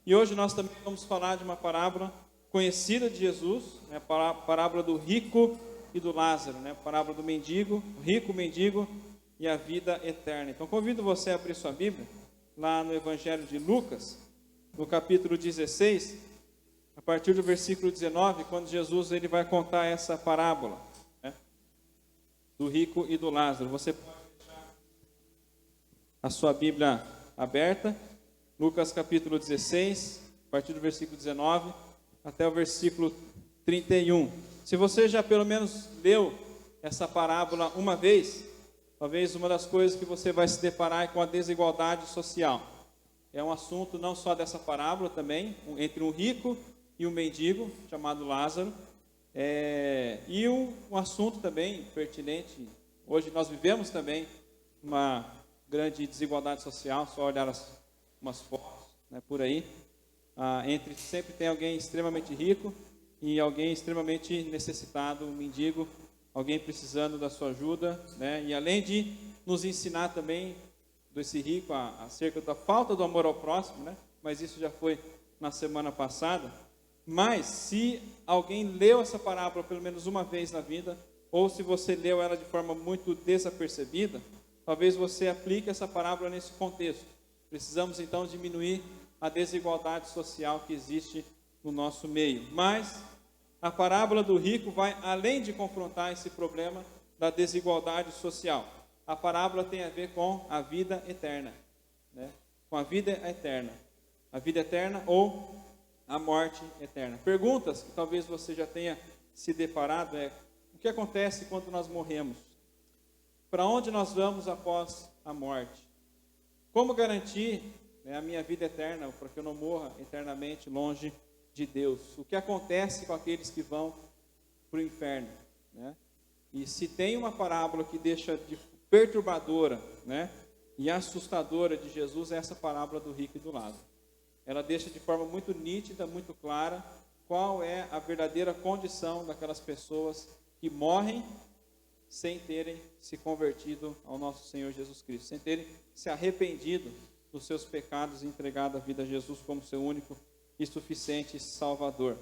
E hoje nós também vamos falar de uma parábola conhecida de Jesus, né? A parábola do rico e do Lázaro, né? A parábola do mendigo, o rico, o mendigo e a vida eterna. Então convido você a abrir sua Bíblia lá no Evangelho de Lucas, no capítulo 16, a partir do versículo 19, quando Jesus ele vai contar essa parábola, né? Do rico e do Lázaro. Você pode deixar a sua Bíblia aberta, Lucas capítulo 16, a partir do versículo 19 até o versículo 31. Se você já pelo menos leu essa parábola uma vez, talvez uma das coisas que você vai se deparar é com a desigualdade social. É um assunto não só dessa parábola também, entre um rico e um mendigo, chamado Lázaro. E um assunto também pertinente, hoje nós vivemos também uma grande desigualdade social, só olhar umas fotos, né, por aí, sempre tem alguém extremamente rico e alguém extremamente necessitado, um mendigo, alguém precisando da sua ajuda, né? E além de nos ensinar também desse rico acerca da falta do amor ao próximo, né? Mas isso já foi na semana passada. Mas se alguém leu essa parábola pelo menos uma vez na vida, ou se você leu ela de forma muito desapercebida, talvez você aplique essa parábola nesse contexto. Precisamos então diminuir a desigualdade social que existe no nosso meio. Mas a parábola do rico vai além de confrontar esse problema da desigualdade social. A parábola tem a ver com a vida eterna, né? Com a vida eterna. A vida eterna ou a morte eterna. Perguntas que talvez você já tenha se deparado o que acontece quando nós morremos? Para onde nós vamos após a morte? Como garantir, né, a minha vida eterna, para que eu não morra eternamente longe de Deus? O que acontece com aqueles que vão para o inferno, né? E se tem uma parábola que deixa de perturbadora, né, e assustadora de Jesus, é essa parábola do rico e do Lázaro. Ela deixa de forma muito nítida, muito clara, qual é a verdadeira condição daquelas pessoas que morrem sem terem se convertido ao nosso Senhor Jesus Cristo, sem terem se arrependido dos seus pecados e entregado a vida a Jesus como seu único e suficiente Salvador.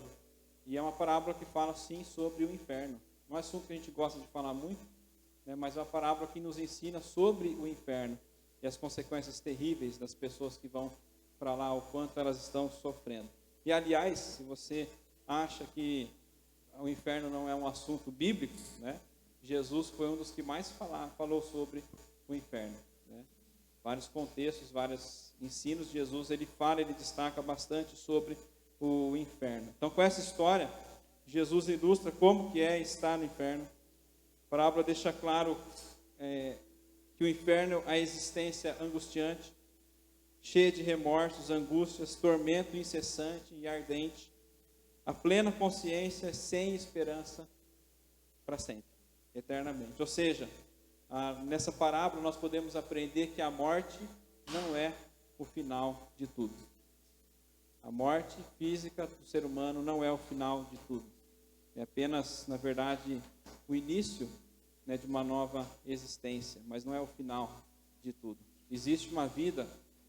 E é uma parábola que fala sim sobre o inferno. Não é assunto que a gente gosta de falar muito, né, mas é uma parábola que nos ensina sobre o inferno e as consequências terríveis das pessoas que vão para lá, o quanto elas estão sofrendo. E aliás, se você acha que o inferno não é um assunto bíblico, né, Jesus foi um dos que mais falou sobre o inferno, né? Vários contextos, vários ensinos de Jesus, ele destaca bastante sobre o inferno. Então, com essa história, Jesus ilustra como que é estar no inferno. A parábola deixa claro que o inferno é a existência angustiante, cheia de remorsos, angústias, tormento incessante e ardente, a plena consciência sem esperança para sempre, eternamente. Ou seja, nessa parábola nós podemos aprender que a morte não é o final de tudo. A morte física do ser humano não é o final de tudo. É apenas, na verdade, o início, né, de uma nova existência, mas não é o final de tudo. Existe uma vida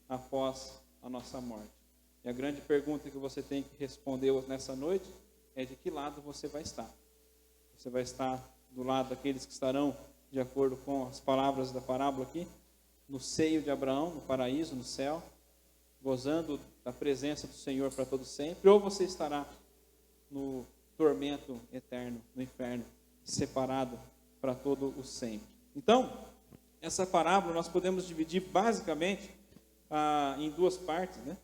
após a nossa morte. E a grande pergunta que você tem que responder nessa noite é de que lado você vai estar. Você vai estar do lado daqueles que estarão, de acordo com as palavras da parábola aqui, no seio de Abraão, no paraíso, no céu, gozando da presença do Senhor para todo sempre, ou você estará no tormento eterno, no inferno, separado para todo o sempre. Então, essa parábola nós podemos dividir basicamente em duas partes, né?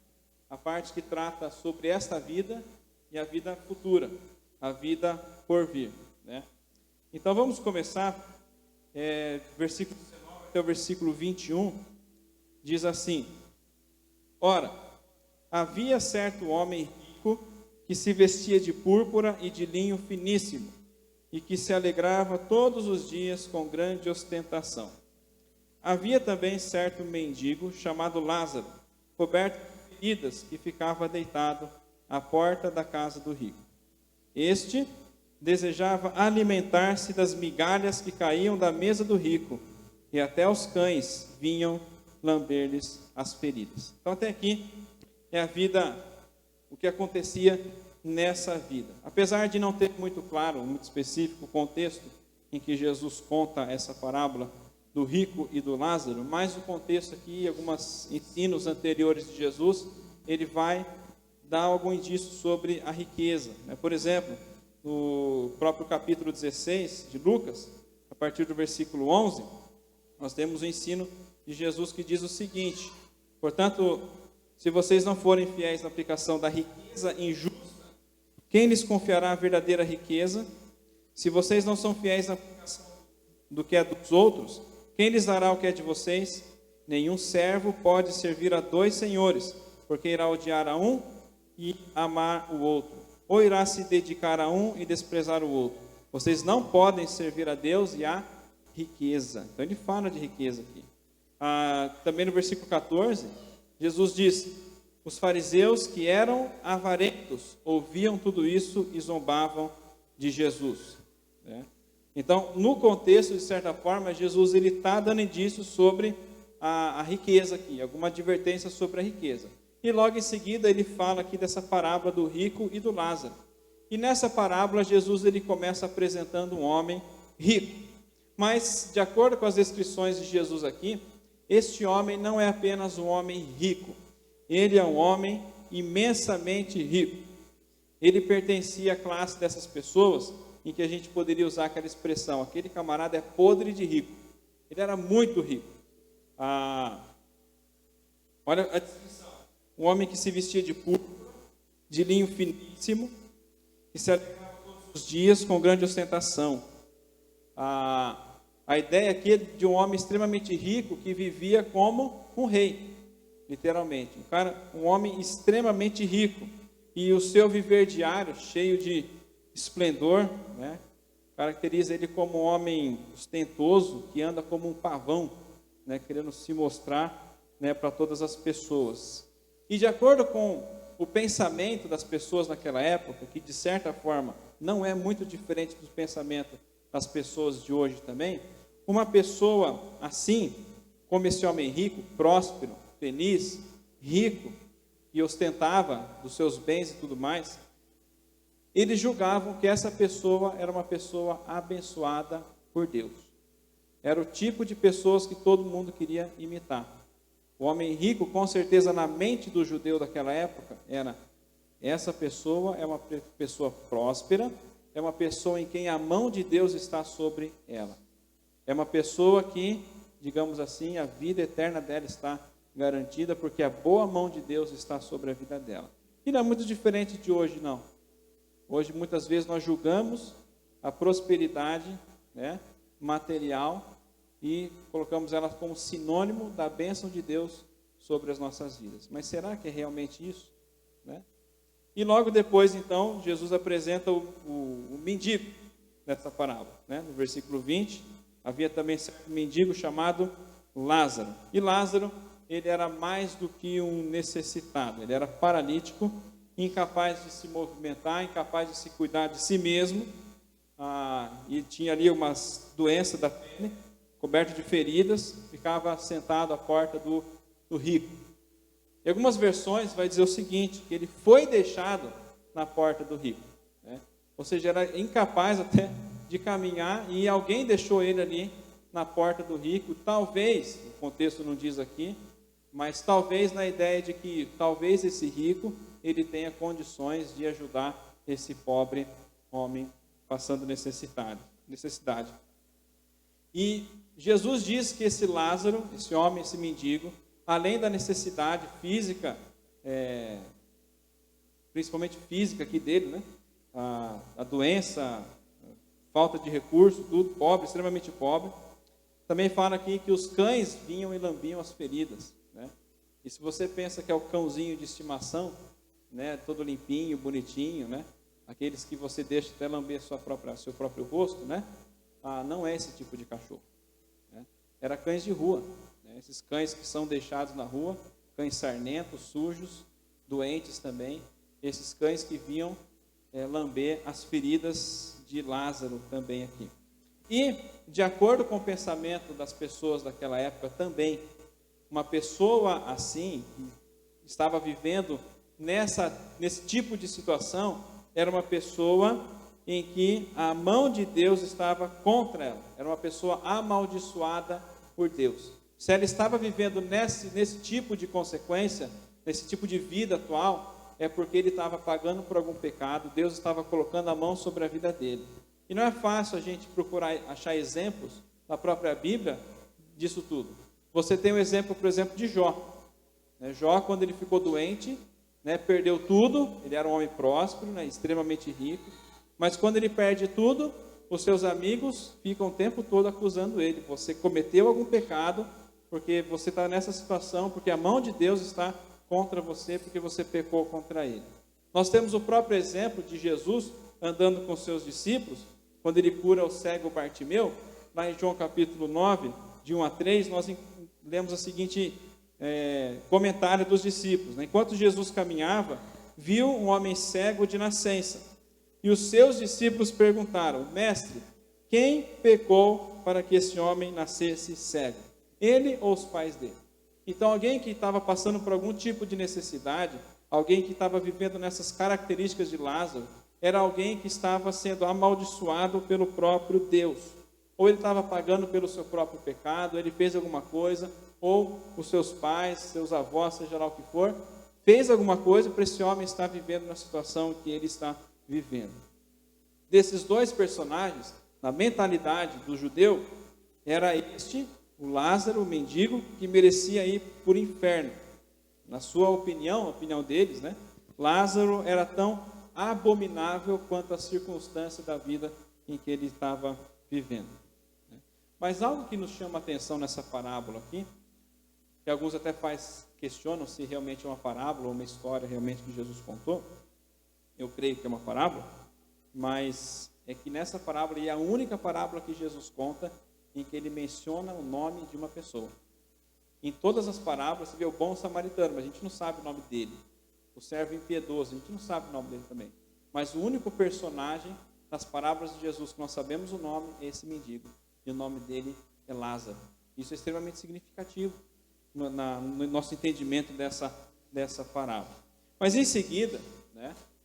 A parte que trata sobre esta vida e a vida futura, a vida por vir, né? Então vamos começar, versículo 19 até o versículo 21, diz assim: Ora, havia certo homem rico que se vestia de púrpura e de linho finíssimo, e que se alegrava todos os dias com grande ostentação. Havia também certo mendigo chamado Lázaro, coberto de feridas, que ficava deitado à porta da casa do rico. Este desejava alimentar-se das migalhas que caíam da mesa do rico, e até os cães vinham lamber-lhes as feridas. Então até aqui é a vida o que acontecia nessa vida. Apesar de não ter muito claro, muito específico o contexto em que Jesus conta essa parábola do rico e do Lázaro, mas o contexto aqui, alguns ensinos anteriores de Jesus, ele vai dar algum indício sobre a riqueza. Por exemplo, no próprio capítulo 16 de Lucas, a partir do versículo 11, nós temos o ensino de Jesus que diz o seguinte: portanto, se vocês não forem fiéis na aplicação da riqueza injusta, quem lhes confiará a verdadeira riqueza? Se vocês não são fiéis na aplicação do que é dos outros, quem lhes dará o que é de vocês? Nenhum servo pode servir a dois senhores, porque irá odiar a um e amar o outro, ou irá se dedicar a um e desprezar o outro. Vocês não podem servir a Deus e a riqueza. Então ele fala de riqueza aqui. Também no versículo 14, Jesus diz: os fariseus que eram avarentos ouviam tudo isso e zombavam de Jesus. Então, no contexto, de certa forma, Jesus está dando indícios sobre a riqueza aqui, alguma advertência sobre a riqueza. E logo em seguida ele fala aqui dessa parábola do rico e do Lázaro. E nessa parábola Jesus ele começa apresentando um homem rico. Mas, de acordo com as descrições de Jesus aqui, este homem não é apenas um homem rico. Ele é um homem imensamente rico. Ele pertencia à classe dessas pessoas em que a gente poderia usar aquela expressão: aquele camarada é podre de rico. Ele era muito rico. Olha a descrição: um homem que se vestia de púrpura, de linho finíssimo, que se alegrava todos os dias com grande ostentação. A ideia aqui é de um homem extremamente rico que vivia como um rei, literalmente. Um homem extremamente rico, e o seu viver diário, cheio de esplendor, caracteriza ele como um homem ostentoso, que anda como um pavão, querendo se mostrar, para todas as pessoas. E de acordo com o pensamento das pessoas naquela época, que de certa forma não é muito diferente do pensamento das pessoas de hoje também, uma pessoa assim, como esse homem rico, próspero, feliz, rico, e ostentava dos seus bens e tudo mais, eles julgavam que essa pessoa era uma pessoa abençoada por Deus. Era o tipo de pessoas que todo mundo queria imitar. O homem rico, com certeza, na mente do judeu daquela época, era: essa pessoa é uma pessoa próspera, é uma pessoa em quem a mão de Deus está sobre ela. É uma pessoa que, digamos assim, a vida eterna dela está garantida, porque a boa mão de Deus está sobre a vida dela. E não é muito diferente de hoje, não. Hoje, muitas vezes, nós julgamos a prosperidade material e colocamos ela como sinônimo da bênção de Deus sobre as nossas vidas. Mas será que é realmente isso? E logo depois, então, Jesus apresenta o mendigo nessa parábola. No versículo 20, havia também certo mendigo chamado Lázaro. E Lázaro, ele era mais do que um necessitado. Ele era paralítico, incapaz de se movimentar, incapaz de se cuidar de si mesmo. E tinha ali umas doenças da pele, coberto de feridas, ficava sentado à porta do rico. Em algumas versões vai dizer o seguinte, que ele foi deixado na porta do rico. Ou seja, era incapaz até de caminhar, e alguém deixou ele ali na porta do rico. Talvez, o contexto não diz aqui, mas talvez na ideia de que talvez esse rico ele tenha condições de ajudar esse pobre homem passando necessidade. E Jesus diz que esse Lázaro, esse homem, esse mendigo, além da necessidade física, principalmente física aqui dele, a doença, a falta de recurso, tudo, pobre, extremamente pobre, também fala aqui que os cães vinham e lambiam as feridas. E se você pensa que é o cãozinho de estimação, todo limpinho, bonitinho, aqueles que você deixa até lamber seu próprio rosto, não é esse tipo de cachorro. Era cães de rua, esses cães que são deixados na rua, cães sarnentos, sujos, doentes também, esses cães que vinham lamber as feridas de Lázaro também aqui. E, de acordo com o pensamento das pessoas daquela época também, uma pessoa assim, que estava vivendo nesse tipo de situação, era uma pessoa em que a mão de Deus estava contra ela. Era uma pessoa amaldiçoada por Deus. Se ela estava vivendo nesse tipo de consequência, nesse tipo de vida atual, é porque ele estava pagando por algum pecado, Deus estava colocando a mão sobre a vida dele. E não é fácil a gente procurar achar exemplos na própria Bíblia disso tudo. Você tem o exemplo, por exemplo, de Jó. Jó, quando ele ficou doente, perdeu tudo, ele era um homem próspero, extremamente rico, mas quando ele perde tudo, os seus amigos ficam o tempo todo acusando ele. Você cometeu algum pecado, porque você está nessa situação, porque a mão de Deus está contra você, porque você pecou contra ele. Nós temos o próprio exemplo de Jesus andando com seus discípulos, quando ele cura o cego Bartimeu, lá em João capítulo 9, de 1 a 3, nós lemos a seguinte comentário dos discípulos. Enquanto Jesus caminhava, viu um homem cego de nascença, e os seus discípulos perguntaram: Mestre, quem pecou para que esse homem nascesse cego? Ele ou os pais dele? Então, alguém que estava passando por algum tipo de necessidade, alguém que estava vivendo nessas características de Lázaro, era alguém que estava sendo amaldiçoado pelo próprio Deus. Ou ele estava pagando pelo seu próprio pecado, ele fez alguma coisa, ou os seus pais, seus avós, seja lá o que for, fez alguma coisa para esse homem estar vivendo na situação que ele está vivendo. Desses dois personagens, na mentalidade do judeu, era o Lázaro, o mendigo, que merecia ir por inferno. Na sua opinião, a opinião deles, Lázaro era tão abominável quanto a circunstância da vida em que ele estava vivendo. Mas algo que nos chama a atenção nessa parábola aqui, que alguns até questionam se realmente é uma parábola ou uma história realmente que Jesus contou. Eu creio que é uma parábola, mas é que nessa parábola, e é a única parábola que Jesus conta, em que ele menciona o nome de uma pessoa. Em todas as parábolas, você vê o bom samaritano, mas a gente não sabe o nome dele. O servo impiedoso, a gente não sabe o nome dele também. Mas o único personagem das parábolas de Jesus que nós sabemos o nome é esse mendigo. E o nome dele é Lázaro. Isso é extremamente significativo no nosso entendimento dessa parábola. Mas em seguida,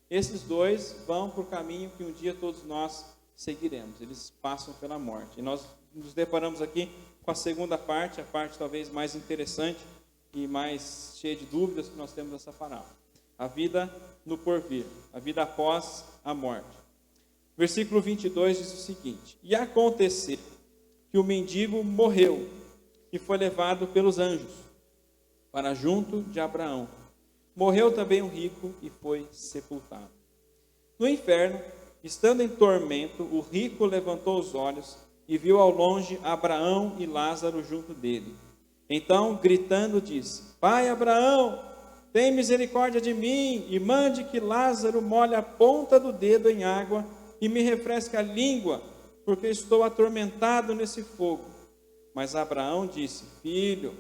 esses dois vão para o caminho que um dia todos nós seguiremos. Eles passam pela morte. E nós nos deparamos aqui com a segunda parte, a parte talvez mais interessante e mais cheia de dúvidas que nós temos nessa parábola. A vida no porvir, a vida após a morte. Versículo 22 diz o seguinte: E aconteceu que o mendigo morreu e foi levado pelos anjos para junto de Abraão. Morreu também o rico e foi sepultado. No inferno, estando em tormento, o rico levantou os olhos e viu ao longe Abraão e Lázaro junto dele. Então, gritando, disse: Pai Abraão, tem misericórdia de mim e mande que Lázaro molhe a ponta do dedo em água e me refresque a língua, porque estou atormentado nesse fogo. Mas Abraão disse: Filho,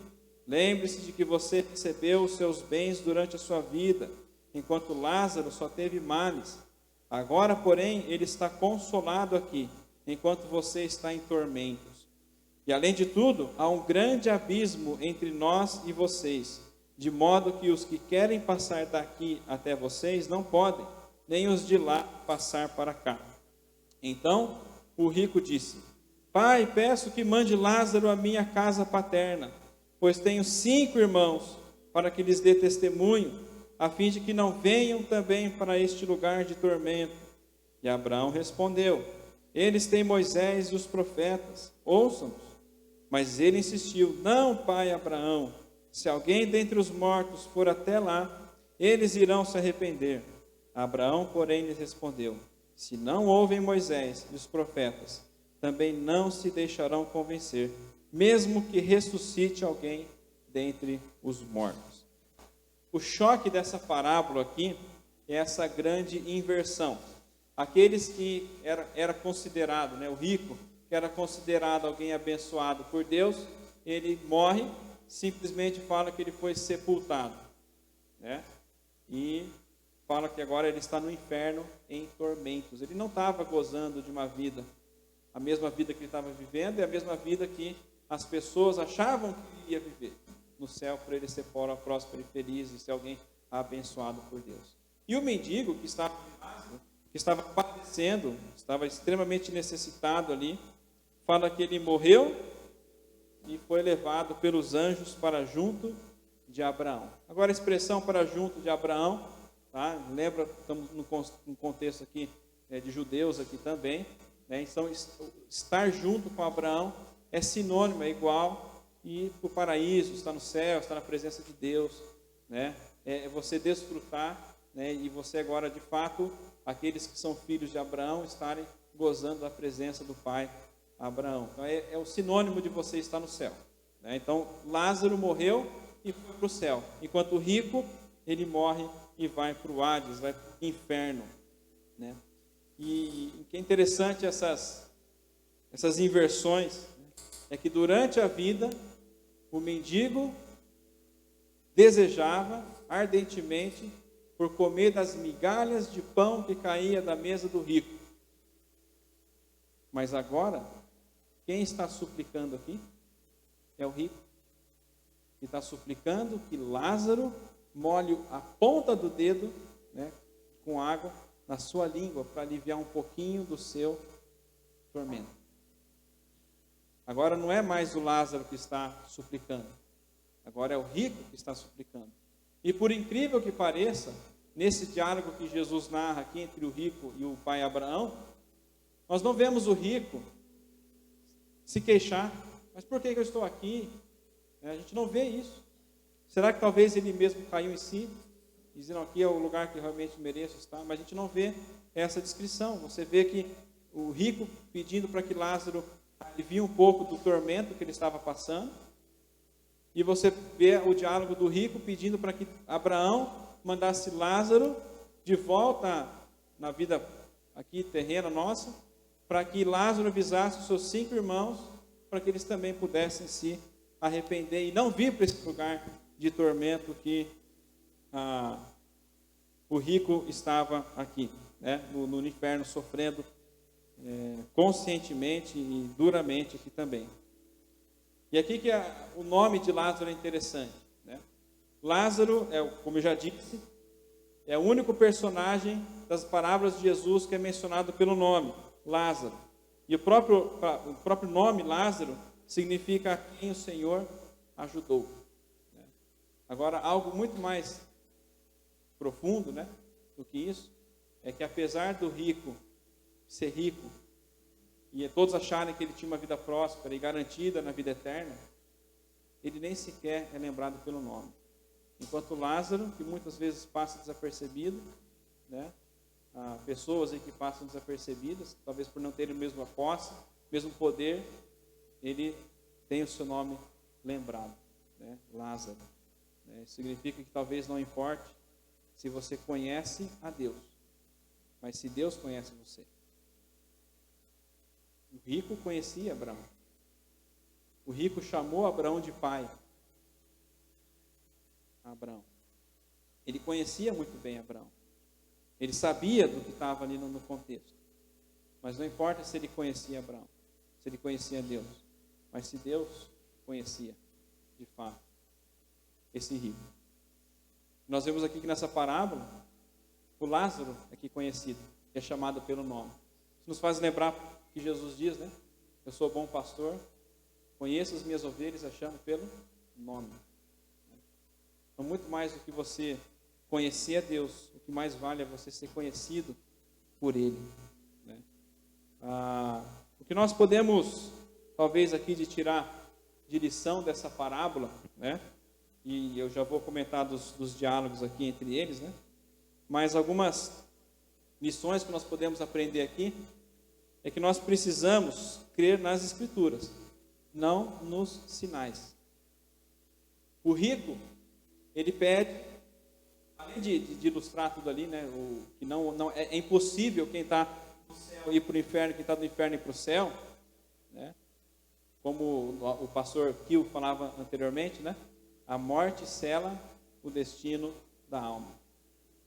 lembre-se de que você recebeu os seus bens durante a sua vida, enquanto Lázaro só teve males. Agora, porém, ele está consolado aqui, enquanto você está em tormentos. E além de tudo, há um grande abismo entre nós e vocês, de modo que os que querem passar daqui até vocês não podem, nem os de lá passar para cá. Então o rico disse: Pai, peço que mande Lázaro à minha casa paterna, pois tenho 5 irmãos, para que lhes dê testemunho, a fim de que não venham também para este lugar de tormento. E Abraão respondeu: Eles têm Moisés e os profetas, ouçam-nos. Mas ele insistiu: Não, pai Abraão, se alguém dentre os mortos for até lá, eles irão se arrepender. Abraão, porém, lhes respondeu: Se não ouvem Moisés e os profetas, também não se deixarão convencer, mesmo que ressuscite alguém dentre os mortos. O choque dessa parábola aqui é essa grande inversão. Aqueles que era considerado, o rico, que era considerado alguém abençoado por Deus, ele morre, simplesmente fala que ele foi sepultado, e fala que agora ele está no inferno em tormentos. Ele não estava gozando de uma vida, a mesma vida que ele estava vivendo, e a mesma vida que as pessoas achavam que ele ia viver no céu, por ele ser próspero e feliz, e ser alguém abençoado por Deus. E o mendigo que estava padecendo, estava extremamente necessitado ali, fala que ele morreu e foi levado pelos anjos para junto de Abraão. Agora a expressão para junto de Abraão, tá? Lembra, estamos no contexto aqui de judeus aqui também, né? Então estar junto com Abraão é sinônimo, é igual ir para o paraíso, estar no céu, estar na presença de Deus, né? É você desfrutar, né? E você agora de fato, aqueles que são filhos de Abraão, estarem gozando da presença do Pai Abraão. Então é o sinônimo de você estar no céu, né? Então Lázaro morreu e foi para o céu, enquanto o rico, ele morre e vai para o Hades, vai para o inferno, né? E o que é interessante essas inversões, né? É que durante a vida o mendigo desejava ardentemente por comer das migalhas de pão que caía da mesa do rico. Mas agora, quem está suplicando aqui é o rico, que está suplicando que Lázaro molhe a ponta do dedo, né, com água na sua língua para aliviar um pouquinho do seu tormento. Agora não é mais o Lázaro que está suplicando, agora é o rico que está suplicando. E por incrível que pareça, nesse diálogo que Jesus narra aqui entre o rico e o pai Abraão, nós não vemos o rico se queixar, mas por que eu estou aqui? A gente não vê isso. Será que talvez ele mesmo caiu em si, dizendo aqui é o lugar que realmente mereço estar? Mas a gente não vê essa descrição. Você vê que o rico pedindo para que Lázaro alivie um pouco do tormento que ele estava passando, e você vê o diálogo do rico pedindo para que Abraão mandasse Lázaro de volta na vida aqui terrena nossa, para que Lázaro avisasse os seus 5 irmãos, para que eles também pudessem se arrepender e não vir para esse lugar de tormento que o rico estava aqui, né? no inferno, sofrendo conscientemente e duramente aqui também. E aqui que o nome de Lázaro é interessante, né? Lázaro, como eu já disse, é o único personagem das parábolas de Jesus que é mencionado pelo nome, Lázaro. E o próprio nome, Lázaro, significa a quem o Senhor ajudou. Agora, algo muito mais profundo, né, do que isso, é que apesar do rico ser rico, e todos acharem que ele tinha uma vida próspera e garantida na vida eterna, ele nem sequer é lembrado pelo nome. Enquanto Lázaro, que muitas vezes passa desapercebido, né? Há pessoas aí que passam desapercebidas, talvez por não terem a mesma posse, o mesmo poder, ele tem o seu nome lembrado, né? Lázaro. Significa que talvez não importe se você conhece a Deus, mas se Deus conhece você. O rico conhecia Abraão. O rico chamou Abraão de pai. Abraão. Ele conhecia muito bem Abraão. Ele sabia do que estava ali no contexto. Mas não importa se ele conhecia Abraão, se ele conhecia Deus, mas se Deus conhecia, de fato, esse rico. Nós vemos aqui que nessa parábola, o Lázaro é que conhecido, que é chamado pelo nome. Isso nos faz lembrar que Jesus diz, né? Eu sou bom pastor, conheço as minhas ovelhas, a chamo pelo nome. Então, muito mais do que você conhecer a Deus, o que mais vale é você ser conhecido por Ele, né? O que nós podemos, talvez aqui, de tirar de lição dessa parábola, né? E eu já vou comentar dos diálogos aqui entre eles, né? Mas algumas lições que nós podemos aprender aqui é que nós precisamos crer nas Escrituras, não nos sinais. O rico, ele pede, além de ilustrar tudo ali, né, que não é impossível quem está no céu ir para o inferno, quem está do inferno ir para o céu, né? Como o pastor Kiel falava anteriormente, né? A morte sela o destino da alma.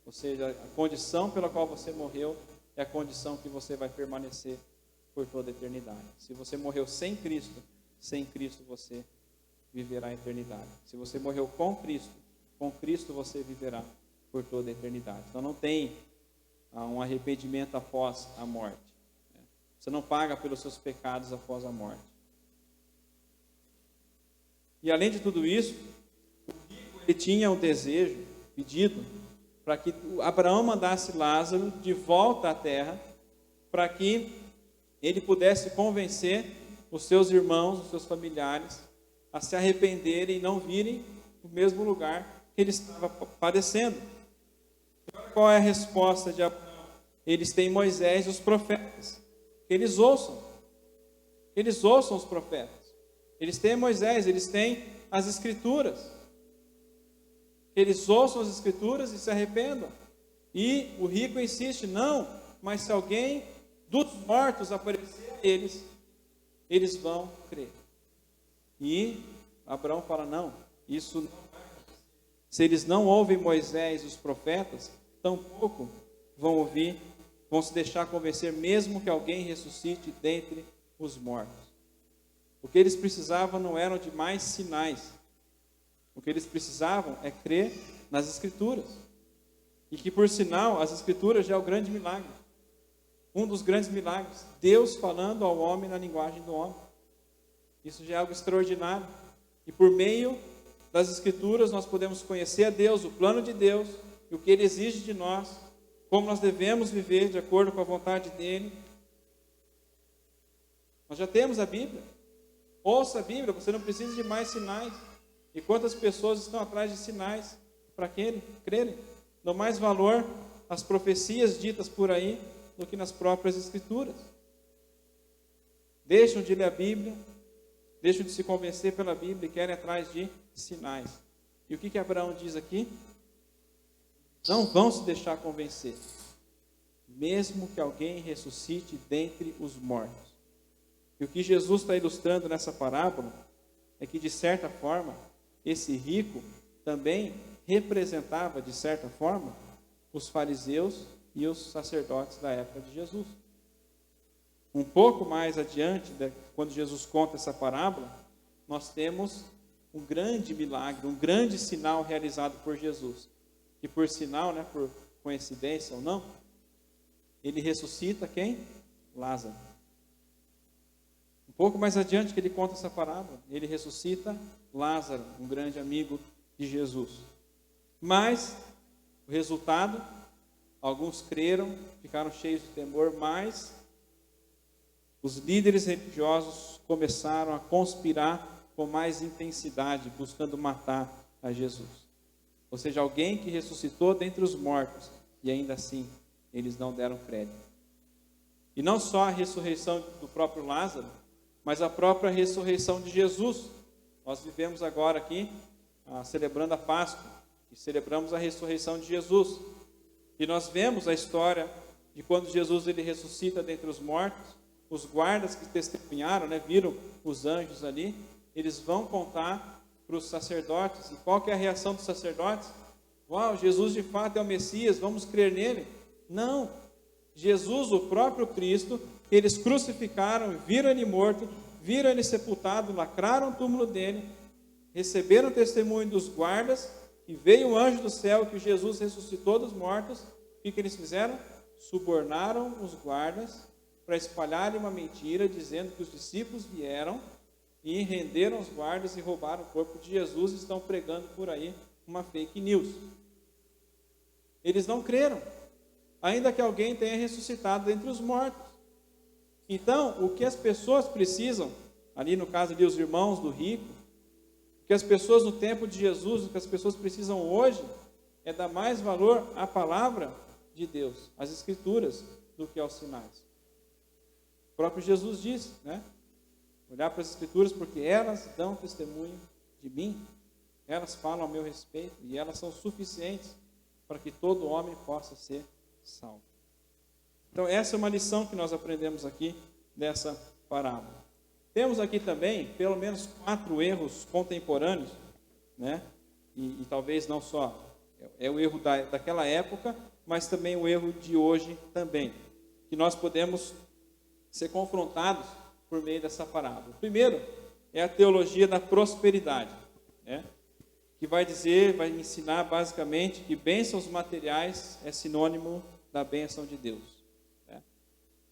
Ou seja, a condição pela qual você morreu é a condição que você vai permanecer por toda a eternidade. Se você morreu sem Cristo você viverá a eternidade. Se você morreu com Cristo você viverá por toda a eternidade. Então não tem um arrependimento após a morte. Você não paga pelos seus pecados após a morte. E além de tudo isso, ele tinha um desejo, pedido, para que Abraão mandasse Lázaro de volta à terra, para que ele pudesse convencer os seus irmãos, os seus familiares, a se arrependerem e não virem no mesmo lugar que ele estava padecendo. Qual é a resposta de Abraão? Eles têm Moisés e os profetas. Eles ouçam os profetas. Eles têm Moisés, eles têm as Escrituras. Eles ouçam as Escrituras e se arrependam. E o rico insiste, não, mas se alguém dos mortos aparecer a eles, eles vão crer. E Abraão fala, não, isso não vai acontecer. Se eles não ouvem Moisés e os profetas, tampouco vão ouvir, vão se deixar convencer, mesmo que alguém ressuscite dentre os mortos. O que eles precisavam não eram de mais sinais. O que eles precisavam é crer nas Escrituras. E que, por sinal, as Escrituras já é o grande milagre. Um dos grandes milagres. Deus falando ao homem na linguagem do homem. Isso já é algo extraordinário. E por meio das Escrituras nós podemos conhecer a Deus, o plano de Deus, e o que Ele exige de nós, como nós devemos viver de acordo com a vontade dEle. Nós já temos a Bíblia. Ouça a Bíblia, você não precisa de mais sinais. E quantas pessoas estão atrás de sinais para crerem? Dão mais valor às profecias ditas por aí do que nas próprias Escrituras. Deixam de ler a Bíblia, deixam de se convencer pela Bíblia e querem atrás de sinais. E o que Abraão diz aqui? Não vão se deixar convencer, mesmo que alguém ressuscite dentre os mortos. E o que Jesus está ilustrando nessa parábola é que, de certa forma, esse rico também representava, de certa forma, os fariseus e os sacerdotes da época de Jesus. Um pouco mais adiante, quando Jesus conta essa parábola, nós temos um grande milagre, um grande sinal realizado por Jesus. E por sinal, por coincidência ou não, ele ressuscita quem? Lázaro. Um pouco mais adiante que ele conta essa parábola, ele ressuscita Lázaro, um grande amigo de Jesus. Mas o resultado, alguns creram, ficaram cheios de temor, mas os líderes religiosos começaram a conspirar com mais intensidade, buscando matar a Jesus. Ou seja, alguém que ressuscitou dentre os mortos, e ainda assim eles não deram crédito. E não só a ressurreição do próprio Lázaro, mas a própria ressurreição de Jesus. Nós vivemos agora aqui, celebrando a Páscoa, e celebramos a ressurreição de Jesus. E nós vemos a história de quando Jesus ele ressuscita dentre os mortos, os guardas que testemunharam, viram os anjos ali, eles vão contar para os sacerdotes. E qual que é a reação dos sacerdotes? Uau, Jesus de fato é o Messias, vamos crer nele? Não, Jesus, o próprio Cristo, eles crucificaram, viram ele morto, viram ele sepultado, lacraram o túmulo dele, receberam o testemunho dos guardas, e veio o anjo do céu que Jesus ressuscitou dos mortos. O que eles fizeram? Subornaram os guardas para espalharem uma mentira, dizendo que os discípulos vieram e renderam os guardas e roubaram o corpo de Jesus e estão pregando por aí uma fake news. Eles não creram, ainda que alguém tenha ressuscitado dentre os mortos. Então, o que as pessoas precisam, ali no caso ali os irmãos do rico, o que as pessoas no tempo de Jesus, o que as pessoas precisam hoje, é dar mais valor à palavra de Deus, às Escrituras, do que aos sinais. O próprio Jesus disse, olhar para as Escrituras, porque elas dão testemunho de mim, elas falam a meu respeito, e elas são suficientes para que todo homem possa ser salvo. Então, essa é uma lição que nós aprendemos aqui dessa parábola. Temos aqui também, pelo menos 4 erros contemporâneos, e talvez não só, é o erro daquela época, mas também o erro de hoje também, que nós podemos ser confrontados por meio dessa parábola. O primeiro é a teologia da prosperidade, que vai ensinar basicamente que bênçãos materiais é sinônimo da bênção de Deus. Né?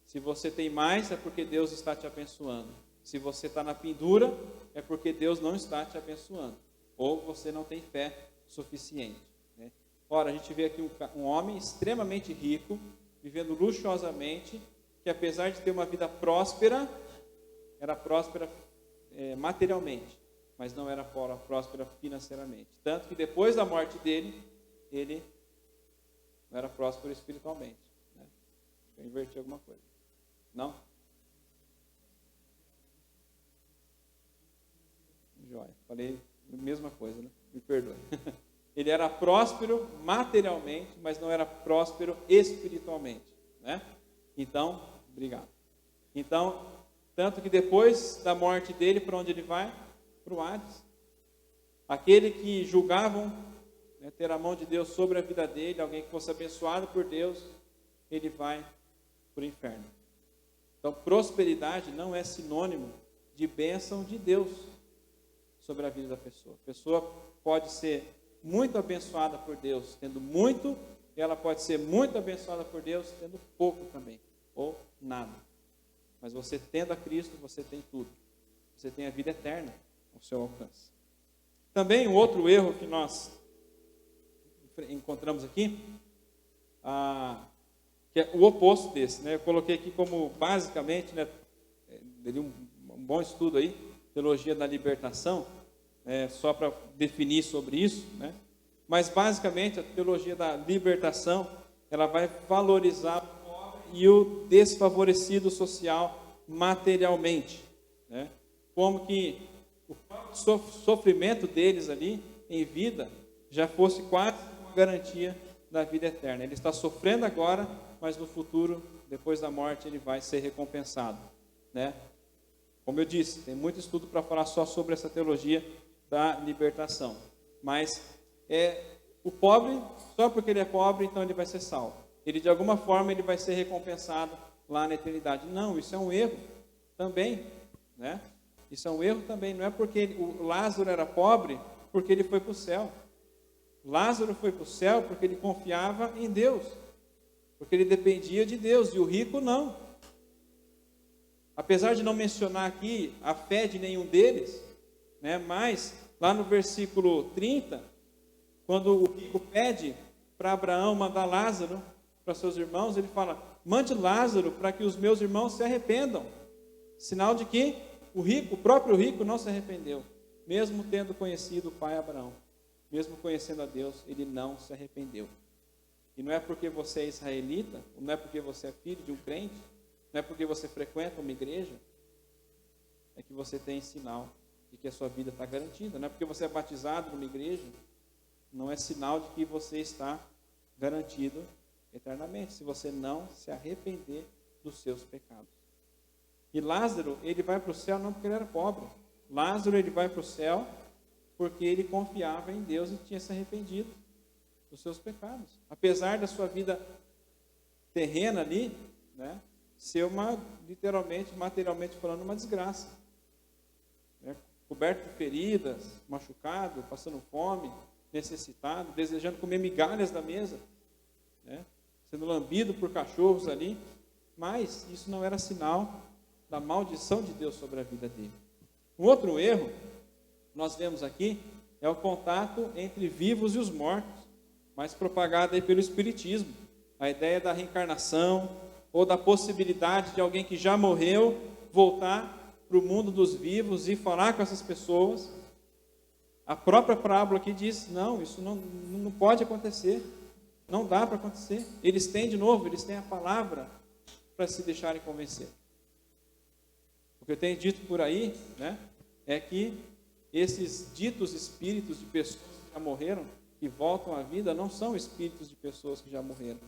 Se você tem mais, é porque Deus está te abençoando. Se você está na pendura, é porque Deus não está te abençoando. Ou você não tem fé suficiente. Né? Ora, a gente vê aqui um homem extremamente rico, vivendo luxuosamente, que apesar de ter uma vida próspera, era próspera materialmente, mas não era próspera financeiramente. Tanto que depois da morte dele, ele não era próspero espiritualmente. Né? Eu inverti alguma coisa. Não? Joia. Falei a mesma coisa, né? Me perdoe. Ele era próspero materialmente, mas não era próspero espiritualmente. Né? Então, obrigado. Então, tanto que depois da morte dele, para onde ele vai? Para o Hades. Aquele que julgavam, né, ter a mão de Deus sobre a vida dele, alguém que fosse abençoado por Deus, ele vai para o inferno. Então, prosperidade não é sinônimo de bênção de Deus sobre a vida da pessoa. A pessoa pode ser muito abençoada por Deus tendo muito, e ela pode ser muito abençoada por Deus tendo pouco também, ou nada. Mas você tendo a Cristo, você tem tudo. Você tem a vida eterna ao seu alcance. Também um outro erro que nós encontramos aqui, que é o oposto desse. Né? Eu coloquei aqui como basicamente, né, um bom estudo aí, teologia da libertação, só para definir sobre isso, né? Mas basicamente a teologia da libertação, ela vai valorizar o pobre e o desfavorecido social materialmente, né? Como que o sofrimento deles ali em vida já fosse quase uma garantia da vida eterna. Ele está sofrendo agora, mas no futuro, depois da morte, ele vai ser recompensado, né? Como eu disse, tem muito estudo para falar só sobre essa teologia da libertação. Mas o pobre, só porque ele é pobre, então ele vai ser salvo. Ele, de alguma forma, ele vai ser recompensado lá na eternidade. Não, isso é um erro também, né? Isso é um erro também. Não é porque o Lázaro era pobre, porque ele foi para o céu. Lázaro foi para o céu porque ele confiava em Deus, porque ele dependia de Deus, e o rico não. Apesar de não mencionar aqui a fé de nenhum deles, né, mas lá no versículo 30, quando o rico pede para Abraão mandar Lázaro para seus irmãos, ele fala: mande Lázaro para que os meus irmãos se arrependam. Sinal de que o próprio rico não se arrependeu, mesmo tendo conhecido o pai Abraão, mesmo conhecendo a Deus, ele não se arrependeu. E não é porque você é israelita, não é porque você é filho de um crente, não é porque você frequenta uma igreja, é que você tem sinal de que a sua vida está garantida. Não é porque você é batizado numa igreja, não é sinal de que você está garantido eternamente, se você não se arrepender dos seus pecados. E Lázaro, ele vai para o céu não porque ele era pobre. Lázaro, ele vai para o céu porque ele confiava em Deus e tinha se arrependido dos seus pecados. Apesar da sua vida terrena ali, né, ser literalmente, materialmente falando, uma desgraça. Né? Coberto de feridas, machucado, passando fome, necessitado, desejando comer migalhas da mesa, né? Sendo lambido por cachorros ali. Mas isso não era sinal da maldição de Deus sobre a vida dele. Um outro erro nós vemos aqui é o contato entre vivos e os mortos, mais propagado aí pelo Espiritismo. A ideia da reencarnação, ou da possibilidade de alguém que já morreu voltar para o mundo dos vivos e falar com essas pessoas. A própria parábola aqui diz: não, isso não pode acontecer, não dá para acontecer. Eles têm, de novo, eles têm a palavra para se deixarem convencer. O que eu tenho dito por aí, né, é que esses ditos espíritos de pessoas que já morreram, que voltam à vida, não são espíritos de pessoas que já morreram.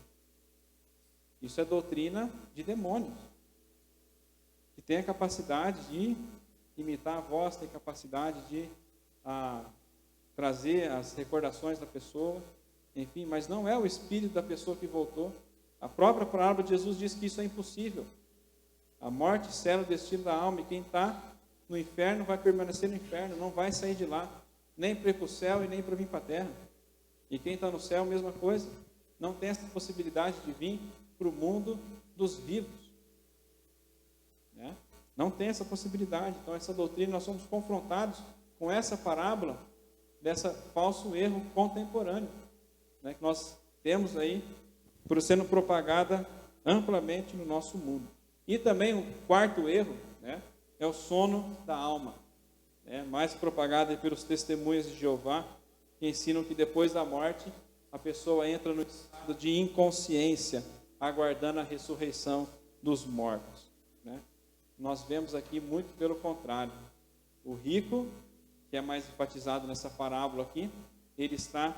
Isso é doutrina de demônios, que tem a capacidade de imitar a voz, tem capacidade de trazer as recordações da pessoa, enfim, mas não é o espírito da pessoa que voltou. A própria palavra de Jesus diz que isso é impossível. A morte sela o destino da alma, e quem está no inferno vai permanecer no inferno, não vai sair de lá. nem para ir para o céu e nem para vir para a terra. E quem está no céu, mesma coisa. Não tem essa possibilidade de vir para o mundo dos vivos. Né? Não tem essa possibilidade. Então, essa doutrina, nós somos confrontados com essa parábola dessa falso erro contemporâneo, né, que nós temos aí, por sendo propagada amplamente no nosso mundo. E também o quarto erro, né, é o sono da alma, mais propagado pelos testemunhas de Jeová, que ensinam que depois da morte a pessoa entra no estado de inconsciência, aguardando a ressurreição dos mortos. Né? Nós vemos aqui muito pelo contrário. O rico, que é mais enfatizado nessa parábola aqui, ele está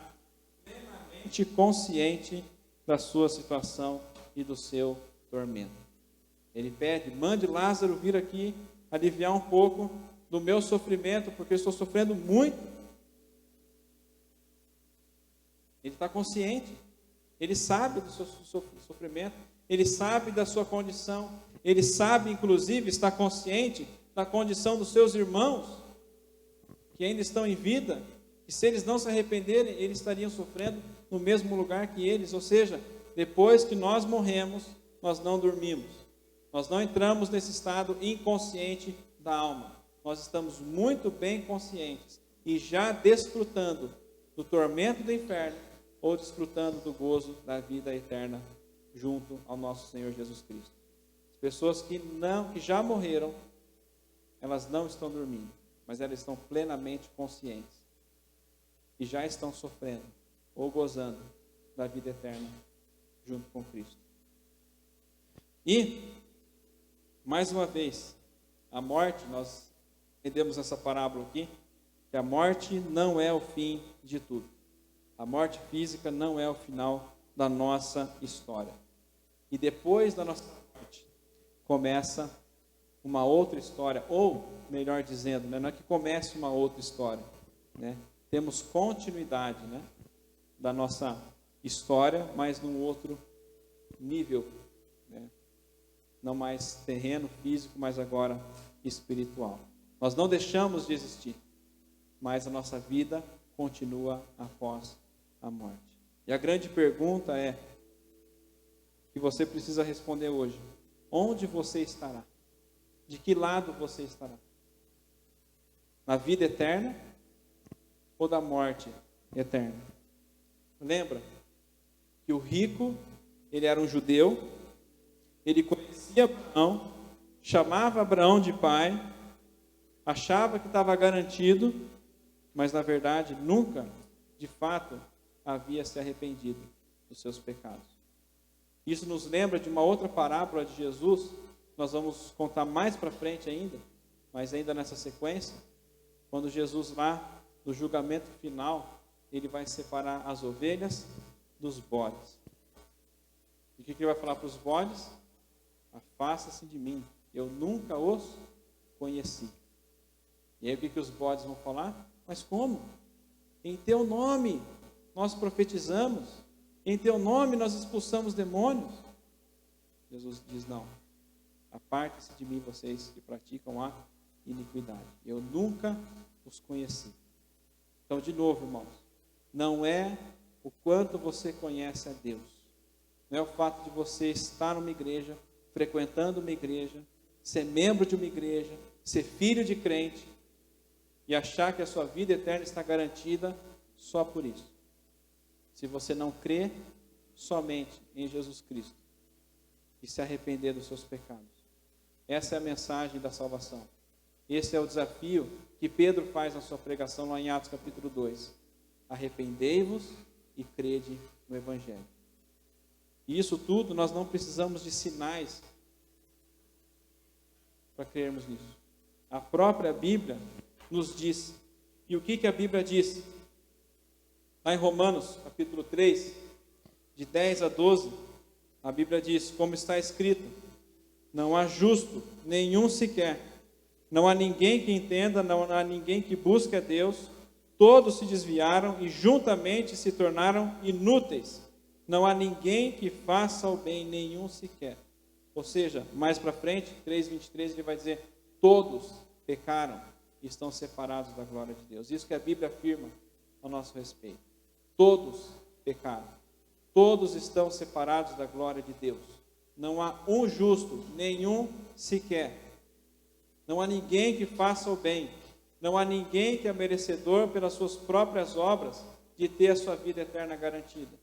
plenamente consciente da sua situação e do seu tormento. Ele pede: mande Lázaro vir aqui aliviar um pouco do meu sofrimento, porque eu estou sofrendo muito. Ele está consciente, ele sabe do seu sofrimento, ele sabe da sua condição, ele sabe, inclusive, está consciente da condição dos seus irmãos, que ainda estão em vida, e se eles não se arrependerem, eles estariam sofrendo no mesmo lugar que eles. Ou seja, depois que nós morremos, nós não dormimos. Nós não entramos nesse estado inconsciente da alma. Nós estamos muito bem conscientes e já desfrutando do tormento do inferno ou desfrutando do gozo da vida eterna junto ao nosso Senhor Jesus Cristo. As pessoas que já morreram, elas não estão dormindo, mas elas estão plenamente conscientes e já estão sofrendo ou gozando da vida eterna junto com Cristo. E, mais uma vez, a morte, nós entendemos essa parábola aqui, que a morte não é o fim de tudo. A morte física não é o final da nossa história. E depois da nossa morte, começa uma outra história, ou, melhor dizendo, não é que comece uma outra história, né? Temos continuidade, né, da nossa história, mas num outro nível, né? Não mais terreno, físico, mas agora espiritual. Nós não deixamos de existir, mas a nossa vida continua após a morte. E a grande pergunta é, que você precisa responder hoje: onde você estará? De que lado você estará? Na vida eterna ou da morte eterna? Lembra que o rico, ele era um judeu, ele conhecia Abraão, chamava Abraão de pai, achava que estava garantido, mas na verdade nunca, de fato, havia se arrependido dos seus pecados. Isso nos lembra de uma outra parábola de Jesus, nós vamos contar mais para frente ainda, mas ainda nessa sequência, quando Jesus lá, no julgamento final, ele vai separar as ovelhas dos bodes. E o que ele vai falar para os bodes? Afasta-se de mim, eu nunca os conheci. E aí o que os bodes vão falar? Mas como? Em teu nome nós profetizamos, em teu nome nós expulsamos demônios. Jesus diz: não, aparte-se de mim vocês que praticam a iniquidade, eu nunca os conheci. Então, de novo, irmãos, não é o quanto você conhece a Deus, não é o fato de você estar numa igreja, frequentando uma igreja, ser membro de uma igreja, ser filho de crente e achar que a sua vida eterna está garantida só por isso. Se você não crê somente em Jesus Cristo e se arrepender dos seus pecados. Essa é a mensagem da salvação. Esse é o desafio que Pedro faz na sua pregação lá em Atos capítulo 2. Arrependei-vos e crede no Evangelho. E isso tudo nós não precisamos de sinais para crermos nisso. A própria Bíblia nos diz. E o que a Bíblia diz? Lá em Romanos capítulo 3, de 10 a 12, a Bíblia diz: como está escrito, não há justo nenhum sequer, não há ninguém que entenda, não há ninguém que busque a Deus, todos se desviaram e juntamente se tornaram inúteis, não há ninguém que faça o bem, nenhum sequer. Ou seja, mais para frente, 3:23, ele vai dizer: todos pecaram estão separados da glória de Deus. Isso que a Bíblia afirma a nosso respeito. Todos pecaram. Todos estão separados da glória de Deus. Não há um justo, nenhum sequer. Não há ninguém que faça o bem. Não há ninguém que é merecedor pelas suas próprias obras de ter a sua vida eterna garantida.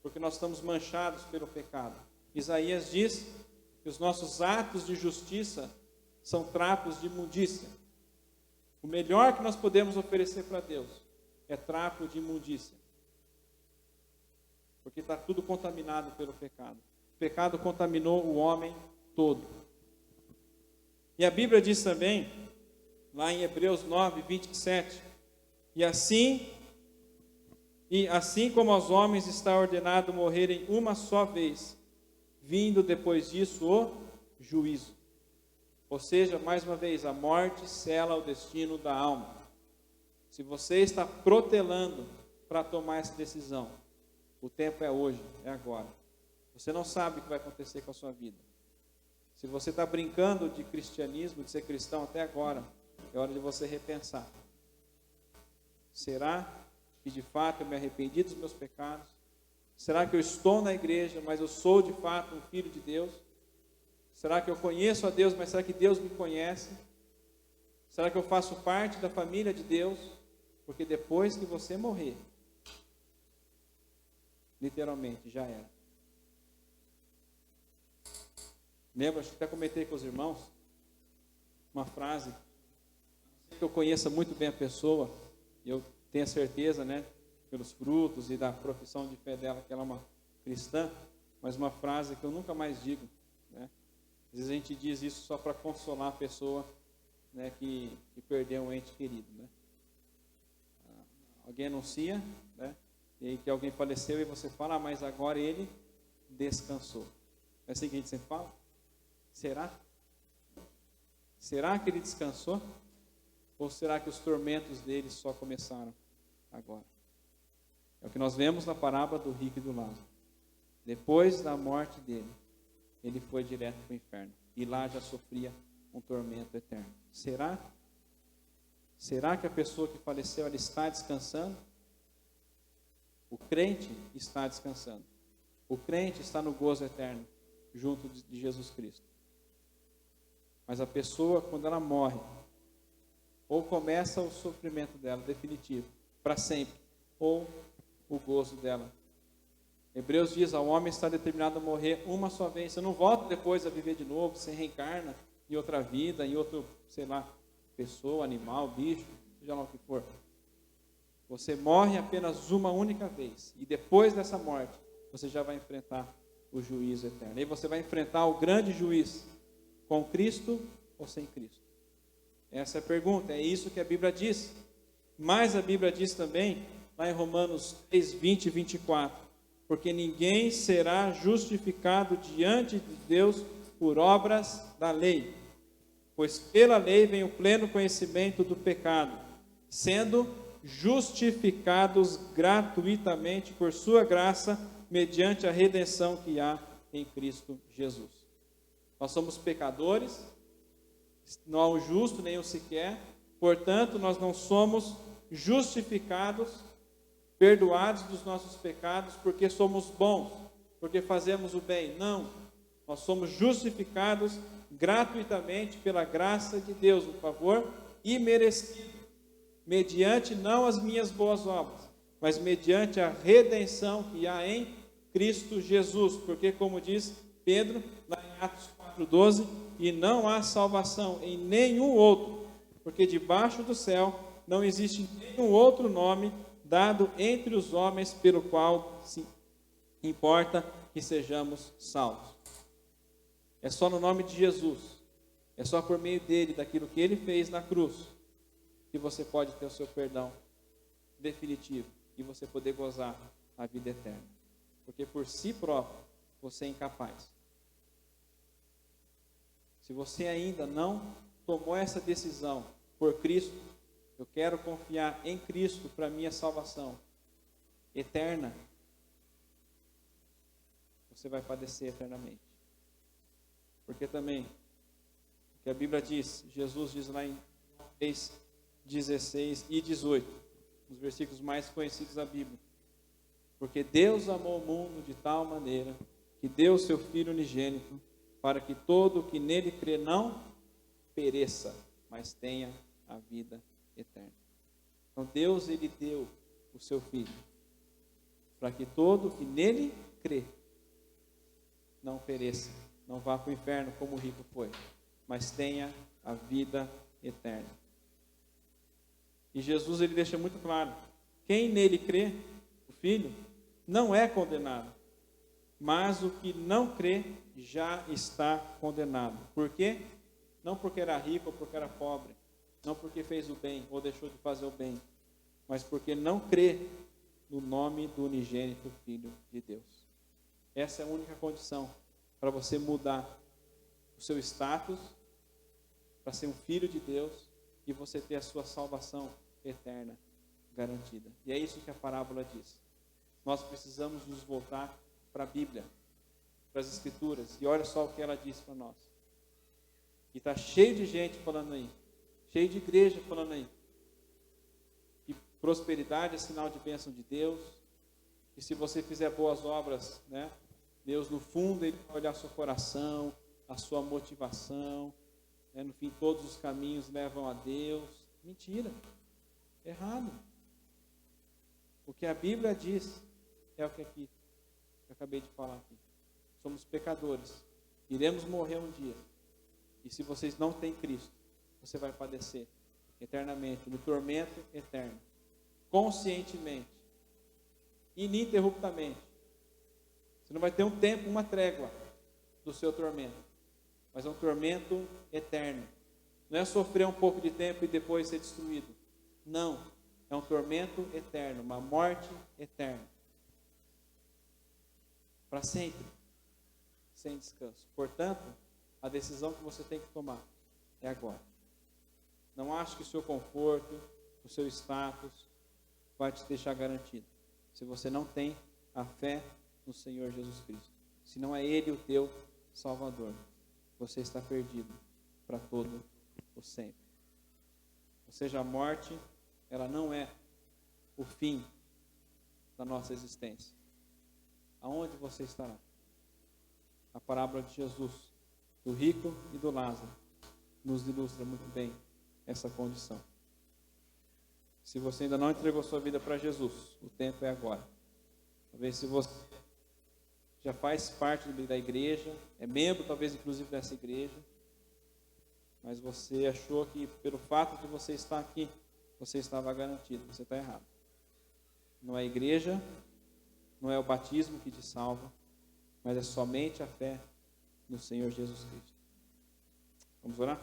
Porque nós estamos manchados pelo pecado. Isaías diz que os nossos atos de justiça são trapos de imundícia. O melhor que nós podemos oferecer para Deus é trapo de imundícia. Porque está tudo contaminado pelo pecado. O pecado contaminou o homem todo. E a Bíblia diz também, lá em Hebreus 9, 27, e assim como aos homens está ordenado morrerem uma só vez, vindo depois disso o juízo. Ou seja, mais uma vez, a morte sela o destino da alma. Se você está protelando para tomar essa decisão, o tempo é hoje, é agora. Você não sabe o que vai acontecer com a sua vida. Se você está brincando de cristianismo, de ser cristão até agora, é hora de você repensar. Será que de fato eu me arrependi dos meus pecados? Será que eu estou na igreja, mas eu sou de fato um filho de Deus? Será que eu conheço a Deus, mas será que Deus me conhece? Será que eu faço parte da família de Deus? Porque depois que você morrer, literalmente, já era. Lembra, acho que até comentei com os irmãos, uma frase, que eu conheça muito bem a pessoa, e eu tenho certeza, né, pelos frutos e da profissão de fé dela, que ela é uma cristã, mas uma frase que eu nunca mais digo, né? Às vezes a gente diz isso só para consolar a pessoa, né, que perdeu um ente querido, né? Alguém anuncia, né, e aí que alguém faleceu e você fala, mas agora ele descansou. É assim que a gente sempre fala? Será? Será que ele descansou? Ou será que os tormentos dele só começaram agora? É o que nós vemos na parábola do rico e do Lázaro. Depois da morte dele, ele foi direto para o inferno. E lá já sofria um tormento eterno. Será? Será que a pessoa que faleceu ela está descansando? O crente está descansando. O crente está no gozo eterno, junto de Jesus Cristo. Mas a pessoa, quando ela morre, ou começa o sofrimento dela definitivo, para sempre, ou o gozo dela. Hebreus diz, ao homem está determinado a morrer uma só vez. Você não volta depois a viver de novo, você reencarna em outra vida, em outro, sei lá, pessoa, animal, bicho, seja lá o que for. Você morre apenas uma única vez. E depois dessa morte, você já vai enfrentar o juízo eterno. E você vai enfrentar o grande juiz, com Cristo ou sem Cristo? Essa é a pergunta, é isso que a Bíblia diz. Mas a Bíblia diz também, lá em Romanos 3, 20 e 24, porque ninguém será justificado diante de Deus por obras da lei, pois pela lei vem o pleno conhecimento do pecado, sendo justificados gratuitamente por sua graça, mediante a redenção que há em Cristo Jesus. Nós somos pecadores, não há um justo, nem um sequer, portanto, nós não somos justificados, perdoados dos nossos pecados, porque somos bons, porque fazemos o bem. Não, nós somos justificados gratuitamente pela graça de Deus, um favor imerecido, mediante não as minhas boas obras, mas mediante a redenção que há em Cristo Jesus, porque como diz Pedro, lá em Atos 4:12, e não há salvação em nenhum outro, porque debaixo do céu não existe nenhum outro nome dado entre os homens pelo qual se importa que sejamos salvos. É só no nome de Jesus, é só por meio dele, daquilo que ele fez na cruz, que você pode ter o seu perdão definitivo e você poder gozar a vida eterna. Porque por si próprio você é incapaz. Se você ainda não tomou essa decisão por Cristo, eu quero confiar em Cristo para minha salvação eterna, você vai padecer eternamente. Porque também, o que a Bíblia diz, Jesus diz lá em 3, 16 e 18, os versículos mais conhecidos da Bíblia. Porque Deus amou o mundo de tal maneira que deu o seu Filho unigênito, para que todo o que nele crê não pereça, mas tenha a vida eterna. Então Deus, ele deu o seu Filho, para que todo o que nele crê não pereça, não vá para o inferno como o rico foi, mas tenha a vida eterna. E Jesus, ele deixa muito claro, quem nele crê, o Filho, não é condenado, mas o que não crê já está condenado. Por quê? Não porque era rico ou porque era pobre, não porque fez o bem ou deixou de fazer o bem, mas porque não crê no nome do unigênito Filho de Deus. Essa é a única condição para você mudar o seu status, para ser um filho de Deus e você ter a sua salvação eterna garantida. E é isso que a parábola diz. Nós precisamos nos voltar para a Bíblia, para as Escrituras, e olha só o que ela diz para nós. E está cheio de gente falando aí, cheio de igreja falando aí, que prosperidade é sinal de bênção de Deus, e se você fizer boas obras, né, Deus no fundo ele vai olhar seu coração, a sua motivação, né, no fim todos os caminhos levam a Deus. Mentira, errado. O que a Bíblia diz é o que aqui eu acabei de falar aqui. Somos pecadores, iremos morrer um dia. E se vocês não têm Cristo, você vai padecer eternamente, no tormento eterno, conscientemente, ininterruptamente. Você não vai ter um tempo, uma trégua do seu tormento, mas é um tormento eterno. Não é sofrer um pouco de tempo e depois ser destruído. Não, é um tormento eterno, uma morte eterna. Para sempre, sem descanso. Portanto, a decisão que você tem que tomar é agora. Não ache que o seu conforto, o seu status vai te deixar garantido. Se você não tem a fé no Senhor Jesus Cristo. Se não é Ele o teu Salvador, você está perdido para todo o sempre. Ou seja, a morte, ela não é o fim da nossa existência. Aonde você estará? A parábola de Jesus, do rico e do Lázaro, nos ilustra muito bem essa condição. Se você ainda não entregou sua vida para Jesus, o tempo é agora. Talvez se você já faz parte da igreja, é membro talvez inclusive dessa igreja, mas você achou que pelo fato de você estar aqui, você estava garantido. Você está errado. Não é a igreja, não é o batismo que te salva, mas é somente a fé no Senhor Jesus Cristo. Vamos orar?